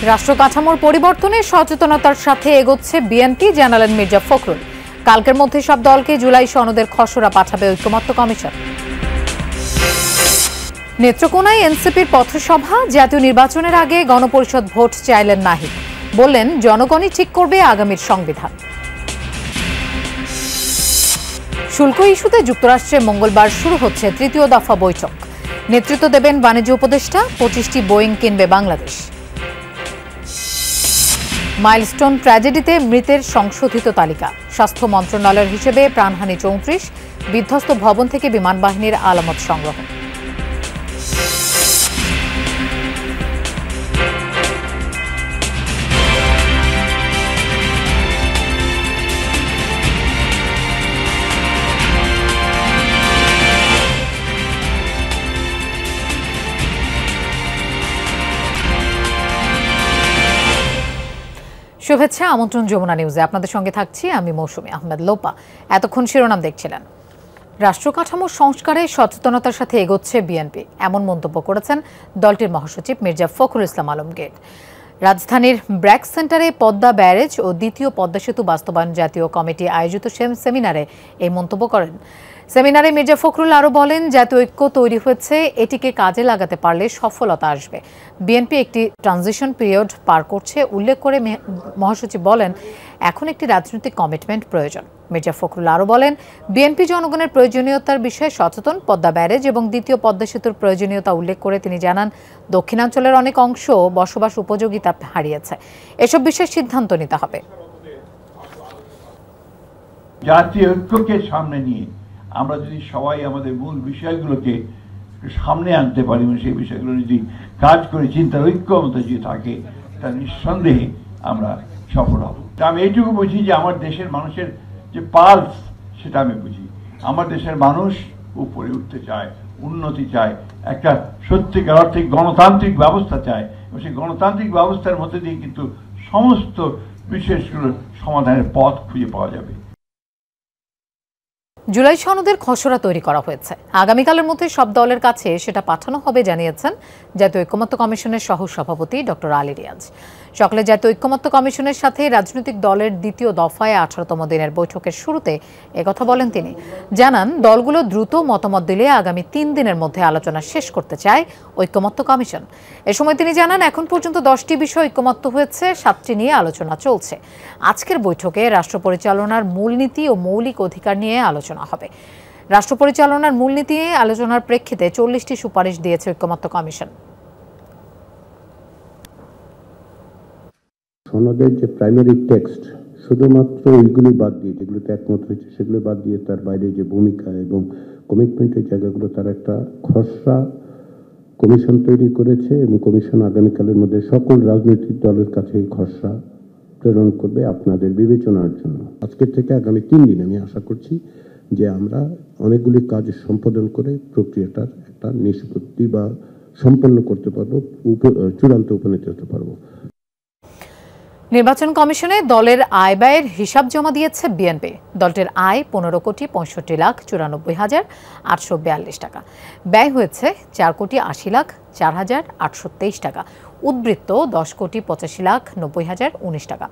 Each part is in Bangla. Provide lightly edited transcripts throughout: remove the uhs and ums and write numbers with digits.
রাষ্ট্র কাঠামোর পরিবর্তনে সচেতনতার সাথে এগোচ্ছে বিএনপি, জানালেন মির্জা ফখরুল। কালকের মধ্যে সব দলকে জুলাই সনদের খসড়া পাঠাবে ঐকমত্য কমিশন। নেত্রকোনায় এনসিপির পথসভা, জাতীয় নির্বাচনের আগে গণপরিষদ ভোট চাইলেন নাহিদ। বললেন, জনগণই ঠিক করবে আগামীর সংবিধান। শুল্ক ইস্যুতে যুক্তরাষ্ট্রে মঙ্গলবার শুরু হচ্ছে তৃতীয় দফা বৈঠক। নেতৃত্ব দেবেন বাণিজ্য উপদেষ্টা। 25টি বোয়িং কিনবে বাংলাদেশ। মাইলস্টোন ট্র্যাজেডিতে মৃতের সংশোধিত তালিকা। স্বাস্থ্য মন্ত্রণালয়ের হিসেবে প্রাণহানি 34, বিধ্বস্ত ভবন থেকে বিমান বাহিনীর আলামত সংগ্রহ। শুভেচ্ছা, আমন্ত্রণ যমুনা নিউজে। আপনাদের সঙ্গে থাকছি আমি মৌসুমী আহমেদ লোপা। এতক্ষণ শিরোনাম দেখছিলেন। রাষ্ট্র কাঠামো সংস্কারে সচেতনতার সাথে এগোচ্ছে বিএনপি, এমন মন্তব্য করেছেন দলটির মহাসচিব মির্জা ফখরুল ইসলাম আলমগীর। রাজধানীর ব্র্যাক সেন্টারে পদ্মা ব্যারেজ ও দ্বিতীয় পদ্মা সেতু বাস্তবায়ন জাতীয় কমিটি আয়োজিত সেমিনারে এই মন্তব্য করেন। সেমিনারে মির্জা ফখরুল আরও বলেন, জাতীয় ঐক্য তৈরি হয়েছে, এটিকে কাজে লাগাতে পারলে সফলতা আসবে। বিএনপি একটি ট্রানজিশন পিরিয়ড পার করছে উল্লেখ করে মহাসচিব বলেন, এখন একটি রাজনৈতিক কমিটমেন্ট প্রয়োজন। মির্জা ফখরুল আরও বলেন, বিএনপি জনগণের প্রয়োজনীয়তার বিষয়ে সচেতন। পদ্মা ব্যারেজ এবং দ্বিতীয় পদ্মা সেতুর প্রয়োজনীয়তা উল্লেখ করে তিনি জানান, দক্ষিণাঞ্চলের অনেক অংশ বসবাস উপযোগিতা হারিয়েছে। এসব বিষয়ে সিদ্ধান্ত নিতে হবে। জাতীয় ঐক্যকে সামনে নিয়ে আমরা যদি সবাই আমাদের মূল বিষয়গুলোকে সামনে আনতে পারি, সেই বিষয়গুলো যদি কাজ করে চিন্তার ঐক্যমতা যদি থাকে, তা নিঃসন্দেহে আমরা সফল হব। আমি এইটুকু বুঝি যে আমার দেশের মানুষের যে পালস, সেটা আমি বুঝি। আমার দেশের মানুষ উপরে উঠতে চায়, উন্নতি চায়, একটা সত্যিকার অর্থে গণতান্ত্রিক ব্যবস্থা চায়, এবং সেই গণতান্ত্রিক ব্যবস্থার মধ্যে দিয়ে কিন্তু সমস্ত বিষয়গুলোর সমাধানের পথ খুঁজে পাওয়া যাবে। জুলাই সনদের খসড়া তৈরি করা হয়েছে, আগামীকালের মধ্যে সব দলের কাছে সেটা পাঠানো হবে জানিয়েছেন জাতীয় ঐকমত্য কমিশনের সহ সভাপতি ডক্টর আলী রিয়াজ। সকালে জাতীয় ঐকমত্য কমিশনের সাথে রাজনৈতিক দলের দ্বিতীয় দফায় 18তম দিনের বৈঠকের শুরুতে একথা বলেন তিনি। জানান, দলগুলো দ্রুত মতামত দিলে আগামী 3 দিনের মধ্যে আলোচনা শেষ করতে চায় ঐকমত্য কমিশন। এ সময় তিনি জানান, এখন পর্যন্ত 10টি বিষয় ঐকমত্য হয়েছে, 7টি নিয়ে আলোচনা চলছে। আজকের বৈঠকে রাষ্ট্র পরিচালনার মূলনীতি ও মৌলিক অধিকার নিয়ে আলোচনা হবে। রাষ্ট্র পরিচালনার মূলনীতি নিয়ে আলোচনার প্রেক্ষিতে 40টি সুপারিশ দিয়েছে ঐকমত্য কমিশন। সনদের যে প্রাইমারি টেক্সট, শুধুমাত্র ওইগুলি বাদ দিয়ে, যেগুলোতে একমত হয়েছে সেগুলো বাদ দিয়ে, তার বাইরে যে ভূমিকা এবং কমিটমেন্টের জায়গাগুলো, তার একটা খসড়া কমিশন তৈরি করেছে এবং কমিশন আগামীকালের মধ্যে সকল রাজনৈতিক দলের কাছে এই খসড়া প্রেরণ করবে আপনাদের বিবেচনার জন্য। আজকের থেকে আগামী 3 দিন আমি আশা করছি যে আমরা অনেকগুলি কাজ সম্পাদন করে প্রক্রিয়াটার একটা নিষ্পত্তি বা সম্পন্ন করতে পারবো, চূড়ান্ত উপনীত হতে পারবো। নির্বাচন কমিশনে দলের আয় ব্যয়ের হিসাব জমা দিয়েছে বিএনপি। দলটির আয় 15,65,04,842 টাকা, ব্যয় হয়েছে 4,80,04,823 টাকা, উদ্বৃত্ত 10,85,90,019 টাকা।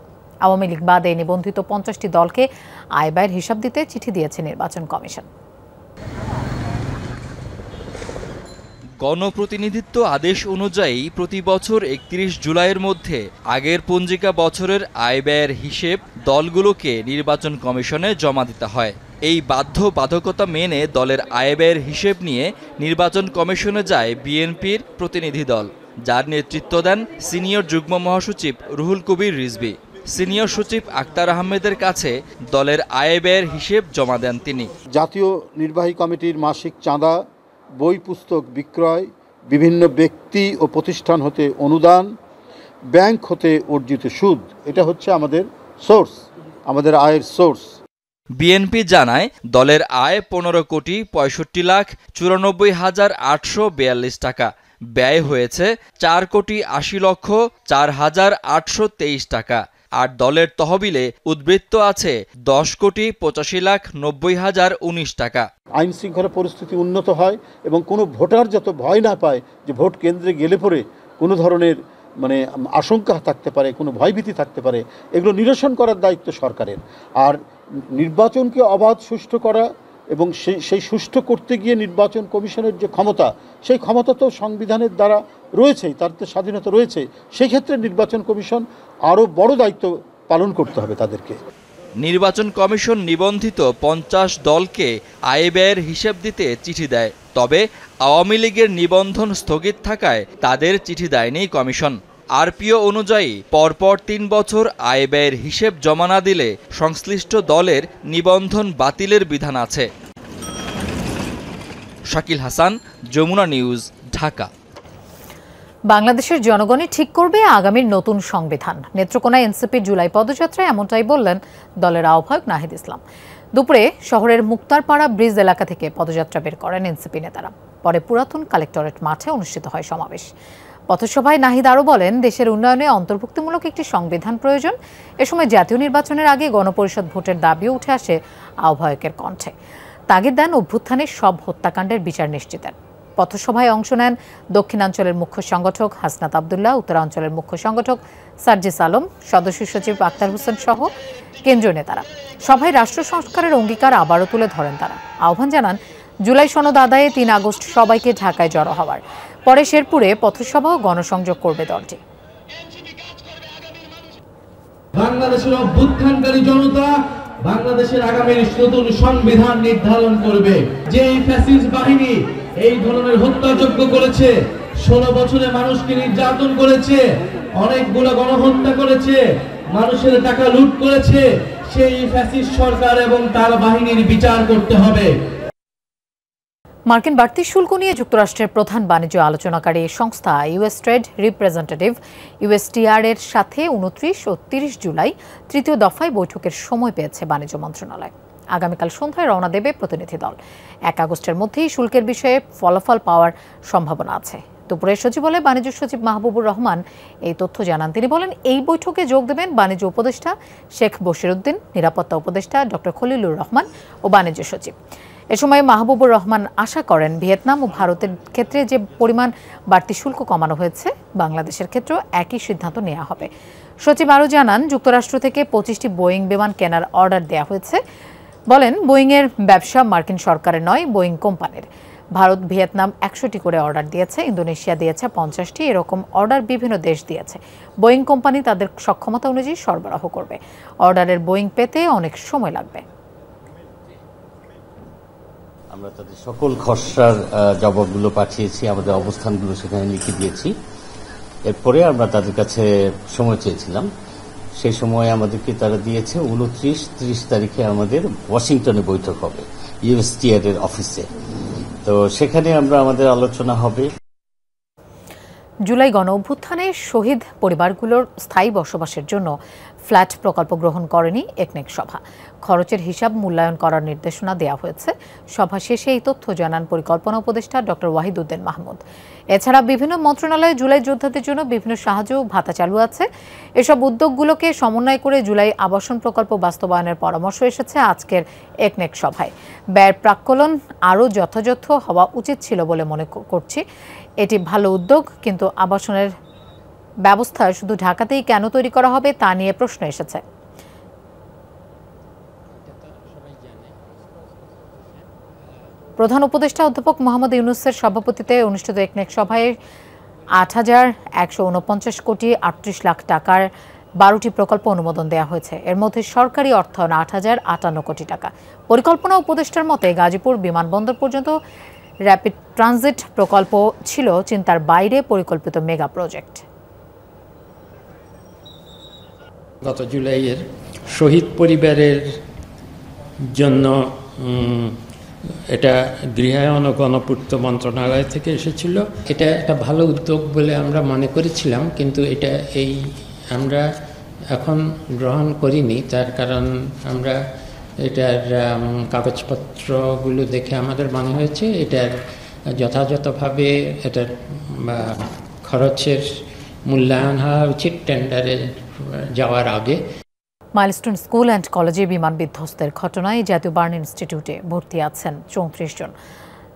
আওয়ামী লীগ বাদে নিবন্ধিত 50টি দলকে আয় ব্যয়ের হিসাব দিতে চিঠি দিয়েছে নির্বাচন কমিশন। গণপ্রতিনিধিত্ব আদেশ অনুযায়ী প্রতি বছর 31 জুলাইয়ের মধ্যে আগের পঞ্জিকা বছরের আয় ব্যয়ের হিসেব দলগুলোকে নির্বাচন কমিশনে জমা দিতে হয়। এই বাধ্যবাধকতা মেনে দলের আয় ব্যয়ের হিসেব নিয়ে নির্বাচন কমিশনে যায় বিএনপির প্রতিনিধি দল, যার নেতৃত্ব দেন সিনিয়র যুগ্ম মহাসচিব রুহুল কবির রিজভী। সিনিয়র সচিব আক্তার আহমেদের কাছে দলের আয় ব্যয়ের হিসেব জমা দেন তিনি। জাতীয় নির্বাহী কমিটির মাসিক চাঁদা, বই পুস্তক বিক্রয়, বিভিন্ন ব্যক্তি ও প্রতিষ্ঠান হতে অনুদান, ব্যাংক হতে অর্জিত সুদ, এটা হচ্ছে আমাদের সোর্স, আমাদের আয়ের সোর্স। বিএনপি জানায়, দলের আয় 15,94,94,842 টাকা, ব্যয় হয়েছে 4,80,04,823 টাকা, আর দলের তহবিলে উদ্বৃত্ত আছে 10,85,90,019 টাকা। আইন শৃঙ্খলা পরিস্থিতি উন্নত হয় এবং কোনো ভোটার যত ভয় না পায় যে ভোট কেন্দ্রে গেলে পরে কোনো ধরনের মানে আশঙ্কা থাকতে পারে, কোনো ভয়ভীতি থাকতে পারে, এগুলো নিরসন করার দায়িত্ব সরকারের। আর নির্বাচনকে অবাধ সুষ্ঠু করা এবং সেই সুষ্ঠু করতে গিয়ে নির্বাচন কমিশনের যে ক্ষমতা, সেই ক্ষমতা তো সংবিধানের দ্বারা রয়েছেই, তার তো স্বাধীনতা রয়েছে। সেই ক্ষেত্রে নির্বাচন কমিশন আরও বড় দায়িত্ব পালন করতে হবে তাদেরকে। নির্বাচন কমিশন নিবন্ধিত 50 দলকে আয় ব্যয়ের হিসেব দিতে চিঠি দেয়, তবে আওয়ামী লীগের নিবন্ধন স্থগিত থাকায় তাদের চিঠি দেয়নি কমিশন। আরপিও অনুযায়ী পরপর 3 বছর আয় ব্যয়ের হিসেব জমা না দিলে সংশ্লিষ্ট দলের নিবন্ধন বাতিলের বিধান আছে। শাকিল হাসান, যমুনা নিউজ, ঢাকা। বাংলাদেশের জনগণই ঠিক করবে আগামীর নতুন সংবিধান। নেত্রকোনায় এনসিপির জুলাই পদযাত্রায় এমনটাই বললেন দলের আহ্বায়ক নাহিদ ইসলাম। দুপুরে শহরের মুক্তারপাড়া ব্রিজ এলাকা থেকে পদযাত্রা বের করেন এনসিপি নেতারা। পরে পুরাতন কালেক্টরেট মাঠে অনুষ্ঠিত হয় সমাবেশ। পথসভায় নাহিদ আরও বলেন, দেশের উন্নয়নে অন্তর্ভুক্তিমূলক একটি সংবিধান প্রয়োজন। এ সময় জাতীয় নির্বাচনের আগে গণপরিষদ ভোটের দাবিও উঠে আসে আহ্বায়কের কণ্ঠে। তাগিদ দেন অভ্যুত্থানের সব হত্যাকাণ্ডের বিচার নিশ্চিতের। পথসভায় অংশ নেন দক্ষিণাঞ্চলের মুখ্য সংগঠক হাসনাত আবদুল্লাহ, উত্তরাঞ্চলের মুখ্য সংগঠক সার্জিস আলম, সদস্য সচিব আক্তার হোসেন সহ কেন্দ্রীয় নেতারা। সভায় রাষ্ট্র সংস্কারের অঙ্গীকার আবারও তুলে ধরেন তারা। আহ্বান জানান জুলাই সনদ আদায়ে 3 আগস্ট সবাইকে ঢাকায় জড়ো হওয়ার। পরে শেরপুরে পথসভা ও গণসংযোগ করবে দলটি। বাংলাদেশের অভ্যুত্থানকারী জনতা বাংলাদেশের আগামীর নতুন সংবিধান নির্ধারণ করবে। যে ফ্যাসিস্ট বাহিনী এই ধরনের হত্যাযজ্ঞ করেছে, 16 বছরে মানুষকে নির্যাতন করেছে, অনেকগুলো গণহত্যা করেছে, মানুষের টাকা লুট করেছে, সেই ফ্যাসিস্ট সরকার এবং তার বাহিনীর বিচার করতে হবে। মার্কিন বাড়তি শুল্ক নিয়ে যুক্তরাষ্ট্রের প্রধান বাণিজ্য আলোচনাকারী সংস্থা ইউএস ট্রেড রিপ্রেজেন্টেটিভ ইউএসটিআর এর সাথে 29 ও 30 জুলাই তৃতীয় দফায় বৈঠকের সময় পেয়েছে বাণিজ্য মন্ত্রণালয়। আগামীকাল সন্ধ্যায় রওনা দেবে প্রতিনিধি দল। 1 আগস্টের মধ্যেই শুল্কের বিষয়ে ফলাফল পাওয়ার সম্ভাবনা আছে। দুপুরে সচিবালয়ে বাণিজ্য সচিব মাহবুবুর রহমান এই তথ্য জানান। তিনি বলেন, এই বৈঠকে যোগ দেবেন বাণিজ্য উপদেষ্টা শেখ বশিরউদ্দিন, নিরাপত্তা উপদেষ্টা ডক্টর খলিলুর রহমান ও বাণিজ্য সচিব। এ সময় মাহবুবুর রহমান আশা করেন, ভিয়েতনাম ও ভারতের ক্ষেত্রে যে পরিমাণ বাড়তি শুল্ক কমানো হয়েছে, বাংলাদেশের ক্ষেত্রেও একই সিদ্ধান্ত নেওয়া হবে। সচিব আরও জানান, যুক্তরাষ্ট্র থেকে 25টি বোয়িং বিমান কেনার অর্ডার দেওয়া হয়েছে। বলেন, বোয়িংয়ের ব্যবসা মার্কিন সরকারের নয়, বোয়িং কোম্পানির। ভারত, ভিয়েতনাম 100টি করে অর্ডার দিয়েছে, ইন্দোনেশিয়া দিয়েছে 50টি। এরকম অর্ডার বিভিন্ন দেশ দিয়েছে। বোয়িং কোম্পানি তাদের সক্ষমতা অনুযায়ী সরবরাহ করবে। অর্ডারের বোয়িং পেতে অনেক সময় লাগবে। আমরা তাদের সকল খসড়ার জবাবগুলো পাঠিয়েছি, আমাদের অবস্থানগুলো সেখানে লিখে দিয়েছি। এরপরে আমরা তাদের কাছে সময় চেয়েছিলাম, সেই সময় আমাদেরকে তারা দিয়েছে 29-30 তারিখে আমাদের ওয়াশিংটনে বৈঠক হবে ইউএসটিআর এর অফিসে। তো সেখানে আমাদের আলোচনা হবে। জুলাই গণ অভ্যুত্থানে শহীদ পরিবারগুলোর স্থায়ী বসবাসের জন্য ফ্ল্যাট প্রকল্প গ্রহণ করেনি একনেক সভা। খরচের হিসাব মূল্যায়ন করার নির্দেশনা দেওয়া হয়েছে। সভা শেষে এই তথ্য জানান পরিকল্পনা উপদেষ্টা ডক্টর ওয়াহিদুদ্দিন মাহমুদ। এছাড়া বিভিন্ন মন্ত্রণালয়ে জুলাই যোদ্ধাদের জন্য বিভিন্ন সাহায্য ভাতা চালু আছে। এসব উদ্যোগগুলোকে সমন্বয় করে জুলাই আবাসন প্রকল্প বাস্তবায়নের পরামর্শ এসেছে আজকের একনেক সভায়। ব্যয়ের প্রাক্কলন আরও যথাযথ হওয়া উচিত ছিল বলে মনে করছি। এটি ভালো উদ্যোগ, কিন্তু আবাসনের ব্যবস্থা শুধু ঢাকাতেই কেন তৈরি করা হবে তা নিয়ে প্রশ্ন এসেছে। প্রধান উপদেষ্টা অধ্যাপক মোহাম্মদ ইউনূসের সভাপতিত্বে অনুষ্ঠিত একনেক সভায় 8,149 কোটি 38 লাখ টাকার 12টি প্রকল্প অনুমোদন দেওয়া হয়েছে। এর মধ্যে সরকারি অর্থায়ন 8,058 কোটি টাকা। পরিকল্পনা উপদেষ্টার মতে গাজীপুর বিমানবন্দর পর্যন্ত র্যাপিড ট্রানজিট প্রকল্প ছিল চিন্তার বাইরে পরিকল্পিত মেগা প্রজেক্ট। গত জুলাইয়ের শহীদ পরিবারের জন্য এটা গৃহায়ন ও গণপূর্ত মন্ত্রণালয় থেকে এসেছিল। এটা একটা ভালো উদ্যোগ বলে আমরা মনে করেছিলাম, কিন্তু এটা আমরা এখন গ্রহণ করিনি। তার কারণ আমরা এটার কাগজপত্রগুলো দেখে আমাদের মনে হয়েছে এটার যথাযথভাবে এটার খরচের মূল্যায়ন হওয়া উচিত টেন্ডারে যাওয়ার আগে। মাইলস্টোন স্কুল অ্যান্ড কলেজে বিমান বিধ্বস্তের ঘটনায় জাতীয় বার্ন ইনস্টিটিউটে ভর্তি আছেন 34 জন।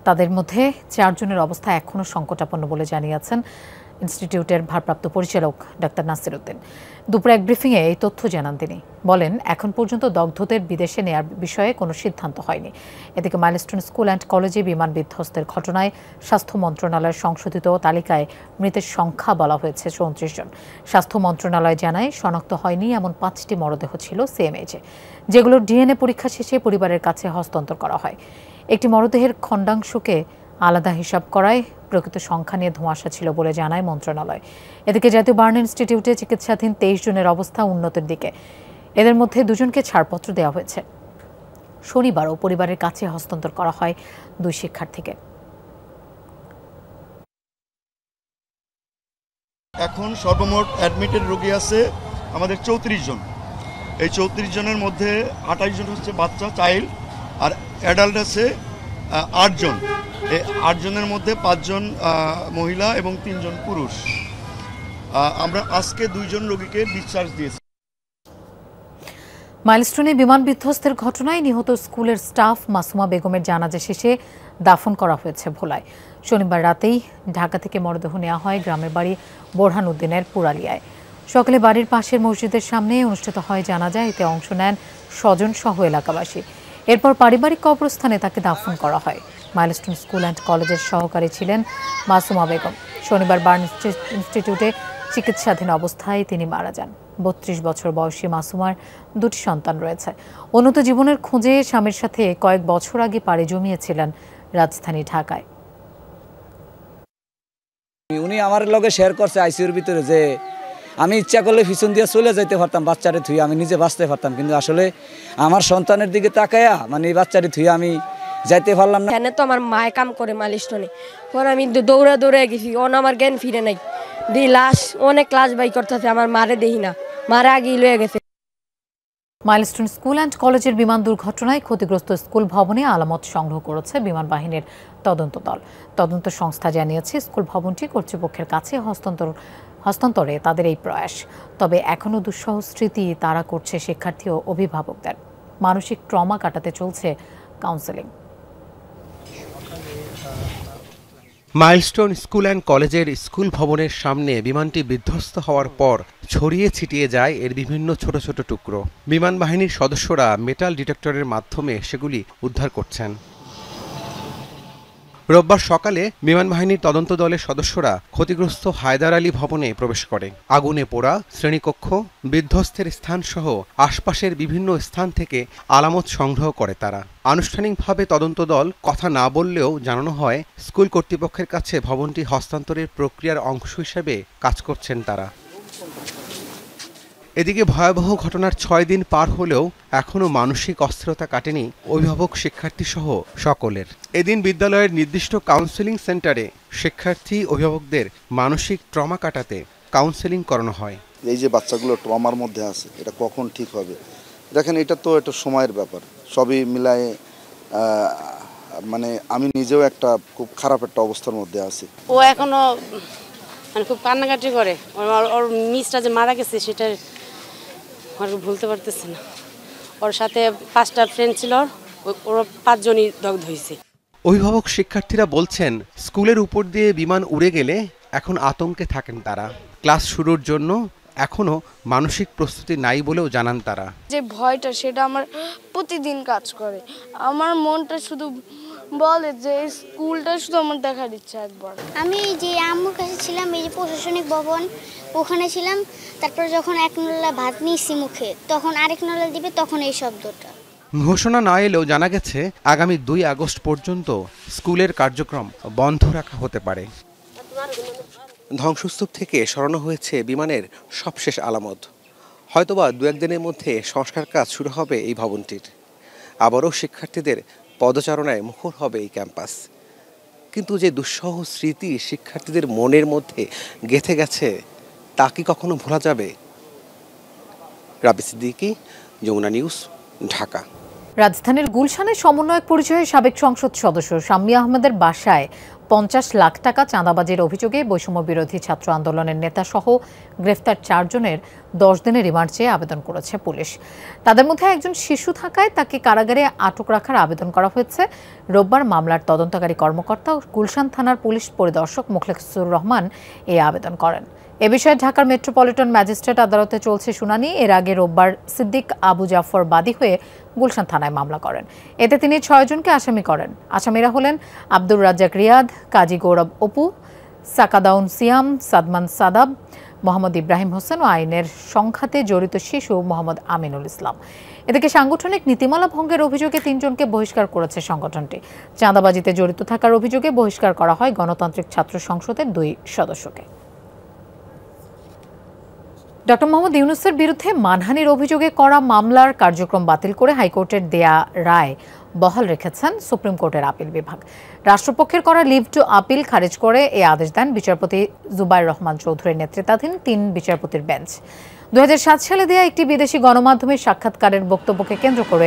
তাদের মধ্যে 4 জনের অবস্থা এখনও সংকটাপন্ন বলে জানিয়েছেন ইনস্টিটিউটের ভারপ্রাপ্ত পরিচালক ডাক্তার নাসির উদ্দিন। দুপুরে এক ব্রিফিংয়ে এই তথ্য জানান তিনি। বলেন, এখন পর্যন্ত দগ্ধদের বিদেশে নেয়ার বিষয়ে কোনো সিদ্ধান্ত হয়নি। এদিকে মাইলস্টোন স্কুল অ্যান্ড কলেজে বিমান বিধ্বস্তের ঘটনায় স্বাস্থ্য মন্ত্রণালয়ের সংশোধিত তালিকায় মৃতের সংখ্যা বলা হয়েছে 34 জন। স্বাস্থ্য মন্ত্রণালয় জানায়, শনাক্ত হয়নি এমন 5টি মরদেহ ছিল সিএমএইচে, যেগুলোর ডিএনএ পরীক্ষা শেষে পরিবারের কাছে হস্তান্তর করা হয়। একটি মরদেহের খণ্ডাংশকে আলাদা হিসাব করায় প্রকৃত সংখ্যা নিয়ে ধোঁয়াশা ছিল বলে জানায় মন্ত্রণালয়। এদিকে জাতীয় বার্ন ইনস্টিটিউটে চিকিৎসাধীন 23 জনের অবস্থা উন্নতির দিকে। এদের মধ্যে 2 জনকে ছাড়পত্র দেওয়া হয়েছে। শনিবারও পরিবারের কাছে হস্তান্তর করা হয় 2 শিক্ষার্থীকে। এখন সর্বমোট অ্যাডমিটেড রোগী আছে আমাদের 34 জন। এই 34 জনের মধ্যে 28 জন হচ্ছে বাচ্চা চাইল্ড, আর অ্যাডাল্ট আছে 8 জন। এই 8 জনের মধ্যে 5 জন মহিলা এবং 3 জন পুরুষ। আমরা আজকে 2 জন রোগীকে ডিসচার্জ দিয়েছি। মাইলস্টোনে বিমান বিধ্বস্তের ঘটনায় নিহত স্কুলের স্টাফ মাসুমা বেগমের জানাজা শেষে দাফন করা হয়েছে ভোলায়। শনিবার রাতেই ঢাকা থেকে মরদেহ নেওয়া হয় গ্রামের বাড়ি বোরহান উদ্দিনের পুরালিয়ায়। সকালে বাড়ির পাশের মসজিদের সামনে অনুষ্ঠিত হয় জানাজা। এতে অংশ নেন স্বজন সহ এলাকাবাসী। এরপর পারিবারিক কবরস্থানে তাকে দাফন করা হয়। মাইলস্টোন স্কুল অ্যান্ড কলেজের সহকারী ছিলেন মাসুমা বেগম। শনিবার বার্ন ইনস্টিটিউটে চিকিৎসাধীন অবস্থায় তিনি মারা যান। 32 বছর বয়সী মাসুমার 2টি সন্তান রয়েছে। উন্নত জীবনের খোঁজে স্বামীর সাথে কয়েক বছর আগে পাড়ি জমিয়েছিলেন রাজধানী ঢাকায়। উনি আমার লগে শেয়ার করছে আইসিইউর ভিতরে যে আমি ইচ্ছা করলে পিছন দিয়ে চলে যেতে পারতাম, বাচ্চারে থুয়ে আমি নিজে বাঁচতে পারতাম, কিন্তু আসলে আমার সন্তানের দিকে তাকায়া মানে এই বাচ্চারে থুয়ে আমি যাইতে পারলাম না। এখানে তো আমার মায়ে কাম করে মাইলস্টোনে, পরে আমি দৌড়ে গেছি, আমার জ্ঞান ফিরে নাই। লাশ অনেক ক্লাস বাই করতেছে, আমার মারে দেখি না, মারে আগেই লয়ে গেছে। মাইলস্টোন স্কুল অ্যান্ড কলেজের বিমান দুর্ঘটনায় ক্ষতিগ্রস্ত স্কুল ভবনে আলামত সংগ্রহ করেছে বিমান বাহিনীর তদন্ত দল। তদন্ত সংস্থা জানিয়েছে, স্কুল ভবনটি কর্তৃপক্ষের কাছে হস্তান্তরে তাদের এই প্রয়াস। তবে এখনও দুঃসহ স্মৃতি তাড়া করছে শিক্ষার্থী ও অভিভাবকদের। মানসিক ট্রমা কাটাতে চলছে কাউন্সেলিং। মাইলস্টোন স্কুল অ্যান্ড কলেজের স্কুল ভবনের সামনে বিমানটি বিধ্বস্ত হওয়ার পর ছড়িয়ে ছিটিয়ে যায় এর বিভিন্ন ছোট ছোট টুকরো। বিমান বাহিনীর সদস্যরা মেটাল ডিটেক্টরের মাধ্যমে সেগুলি উদ্ধার করছেন। রোববার সকালে বিমান বাহিনীর তদন্ত দলের সদস্যরা ক্ষতিগ্রস্ত হায়দার আলী ভবনে প্রবেশ করে। আগুনে পোড়া শ্রেণীকক্ষ, বিধ্বস্তের স্থানসহ আশপাশের বিভিন্ন স্থান থেকে আলামত সংগ্রহ করে তারা। আনুষ্ঠানিকভাবে তদন্ত দল কথা না বললেও জানানো হয়, স্কুল কর্তৃপক্ষের কাছে ভবনটি হস্তান্তরের প্রক্রিয়ার অংশ হিসেবে কাজ করছেন তারা। এদিকে ভয়াবহ ঘটনার 6 দিন পার হলেও এখনও মানসিক অস্থিরতা কাটেনি অভিভাবক, শিক্ষার্থী সহ সকলের। এদিন বিদ্যালয়ের নির্দিষ্ট কাউন্সেলিং সেন্টারে শিক্ষার্থী অভিভাবকদের মানসিক ট্রমা কাটাতে কাউন্সেলিং করানো হয়। এই যে বাচ্চাগুলো ট্রমার মধ্যে আছে, এটা কখন ঠিক হবে? দেখেন, এটা তো একটা সময়ের ব্যাপার। সবই মিলায়ে মানে আমি নিজেও একটা খুব খারাপ একটা অবস্থার মধ্যে আছি। ও এখনো মানে খুব কান্নাকাটি করে। ওর মিসটা যে মারা গেছে সেটা ভুলতে পারতেছে না। ওর সাথে 5টা ফ্রেন্ড ছিল, ওর 5 জনই দগ্ধ হয়েছে। অভিভাবক শিক্ষার্থীরা বলছেন, স্কুলের উপর দিয়ে বিমান উড়ে গেলে এখন আতঙ্কে থাকেন তারা। ক্লাস শুরুর জন্য এখনো মানসিক প্রস্তুতি নাই বলেও জানান তারা। যে ভয়টা সেটা আমার প্রতিদিন কাজ করে। আমার মনটা শুধু বলে যে স্কুলটা শুধু আমার দেখার ইচ্ছা একবার। আমি যে আম্মুর কাছে ছিলাম, এই যে প্রশাসনিক ভবন, ওখানে ছিলাম। তারপর যখন 1 নলা ভাত নিয়েছি মুখে, তখন আরেক নলা দিবে, তখন এই শব্দটা। ঘোষণা না এলেও জানা গেছে আগামী 2 আগস্ট পর্যন্ত স্কুলের কার্যক্রম বন্ধ রাখা হতে পারে। ধ্বংসস্তূপ থেকে সরানো হয়েছে বিমানের সবশেষ আলামত। হয়তোবা 2-1 দিনের মধ্যে সংস্কার কাজ শুরু হবে এই ভবনটির। আবারও শিক্ষার্থীদের পদচারণায় মুখর হবে এই ক্যাম্পাস। কিন্তু যে দুঃসহ স্মৃতি শিক্ষার্থীদের মনের মধ্যে গেঁথে গেছে, তা কি কখনো ভোলা যাবে? রাবি সিদ্দিকী, যমুনা নিউজ, ঢাকা। রাজধানীর গুলশানে সমন্বয়ক পরিচয়ে সাবেক সংসদ সদস্য শাম্মী আহমেদের বাসায় 50 লাখ টাকা চাঁদাবাজির অভিযোগে বৈষম্য বিরোধী ছাত্র আন্দোলনের নেতাসহ গ্রেফতার 4 জনের 10 দিনের রিমান্ড চেয়ে আবেদন করেছে পুলিশ। তাদের মধ্যে একজন শিশু থাকায় তাকে কারাগারে আটক রাখার আবেদন করা হয়েছে। রোববার মামলার তদন্তকারী কর্মকর্তা ও গুলশান থানার পুলিশ পরিদর্শক মুখলেসুর রহমান এই আবেদন করেন। এ বিষয়ে ঢাকার মেট্রোপলিটন ম্যাজিস্ট্রেট আদালতে চলছে শুনানি। এর আগে রোববার সিদ্দিক আবু জাফর বাদী হয়ে গুলশান থানায় মামলা করেন। এতে তিনি 6 জনকে আসামি করেন। আসামিরা হলেন আব্দুর রাজ্জাক রিয়াদ, কাজী গৌরব অপু, সাকাদাউন সিয়াম, সাদমান সাদাব, মোহাম্মদ ইব্রাহিম হোসেন ও আইনের সংঘাতে জড়িত শিশু মোহাম্মদ আমিনুল ইসলাম। এদিকে সাংগঠনিক নীতিমালা ভঙ্গের অভিযোগে 3 জনকে বহিষ্কার করেছে সংগঠনটি। চাঁদাবাজিতে জড়িত থাকার অভিযোগে বহিষ্কার করা হয় গণতান্ত্রিক ছাত্র সংসদের 2 সদস্যকে। ডক্টর মোহাম্মদ ইউনূসের বিরুদ্ধে মানহানির অভিযোগে করা মামলার কার্যক্রম বাতিল করে হাইকোর্টের দেয়া রায় বহাল রেখেছেন সুপ্রিম কোর্টের আপিল বিভাগ। রাষ্ট্রপক্ষের করা লিভ টু আপিল খারিজ করে এই আদেশ দেন বিচারপতি জুবাইর রহমান চৌধুরীর নেতৃত্বাধীন 3 বিচারপতির বেঞ্চ। 2007 সালে দেয়া একটি বিদেশি গণমাধ্যমের সাক্ষাৎকারের বক্তব্যকে কেন্দ্র করে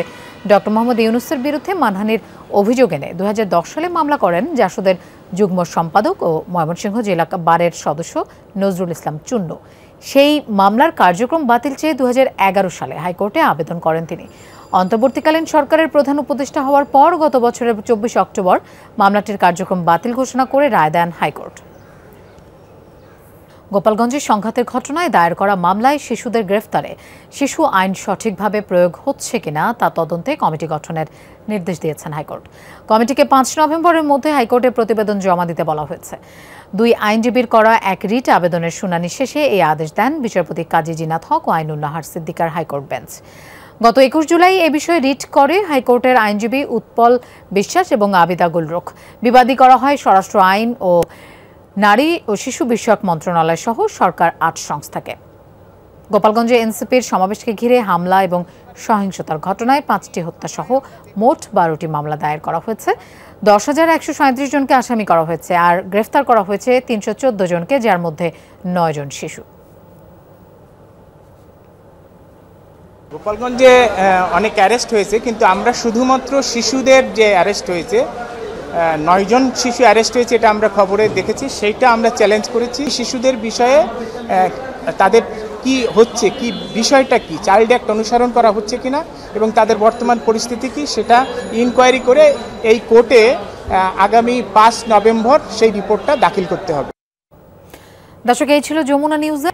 ডক্টর মোহাম্মদ ইউনূসের বিরুদ্ধে মানহানির অভিযোগ এনে 2010 সালে মামলা করেন জাসদের যুগ্ম সম্পাদক ও ময়মনসিংহ জেলা বারের সদস্য নজরুল ইসলাম চুন্নু। সেই মামলার কার্যক্রম বাতিল চেয়ে 2011 সালে হাইকোর্টে আবেদন করেন তিনি। অন্তর্বর্তীকালীন সরকারের প্রধান উপদেষ্টা হওয়ার পর গত বছরের 24 অক্টোবর মামলাটির কার্যক্রম বাতিল ঘোষণা করে রায় দেন হাইকোর্ট। গোপালগঞ্জের সংঘাতের ঘটনায় দায়ের করা মামলায় শিশুদের গ্রেফতারে শিশু আইন সঠিকভাবে প্রয়োগ হচ্ছে কিনা তা তদন্তে কমিটি গঠনের নির্দেশ দিয়েছেন হাইকোর্ট। কমিটিকে 5 নভেম্বরের মধ্যে হাইকোর্টে প্রতিবেদন জমা দিতে বলা হয়েছে। 2 আইনজীবীর করা এক রিট আবেদনের শুনানি শেষে এই আদেশ দেন বিচারপতি কাজী জিনাত হক ও আইনুন নাহার সিদ্দিকার হাইকোর্ট বেঞ্চ। গত 21 জুলাই এ বিষয়ে রিট করে হাইকোর্টের আইনজীবী উৎপল বিশ্বাস এবং আবিদা গুলরুখ। বিবাদী করা হয় স্বরাষ্ট্র আইন ও নারী ও শিশু বিষয়ক মন্ত্রণালয় সহ সরকার 8 সংস্থাকে। গোপালগঞ্জে এনসিপির সমাবেশকে ঘিরে হামলা এবং সহিংসতার ঘটনায় 5টি হত্যা সহ মোট 12টি মামলা দায়ের করা হয়েছে। 10,137 জনকে আসামি করা হয়েছে আর গ্রেফতার করা হয়েছে 314 জনকে, যার মধ্যে 9 জন শিশু। গোপালগঞ্জে অনেক অ্যারেস্ট হয়েছে, কিন্তু আমরা শুধুমাত্র শিশুদের যে অ্যারেস্ট হয়েছে 9 জন শিশু অ্যারেস্ট হয়েছে এটা আমরা খবরে দেখেছি, সেইটা আমরা চ্যালেঞ্জ করেছি। শিশুদের বিষয়ে তাদের কি হচ্ছে, কি বিষয়টা কি, চাইল্ড অ্যাক্ট অনুসরণ করা হচ্ছে কিনা এবং তাদের বর্তমান পরিস্থিতি কি সেটা ইনকোয়ারি করে এই কোর্টে আগামী 5 নভেম্বর সেই রিপোর্টটা দাখিল করতে হবে। দর্শক, এই ছিল যমুনা নিউজে।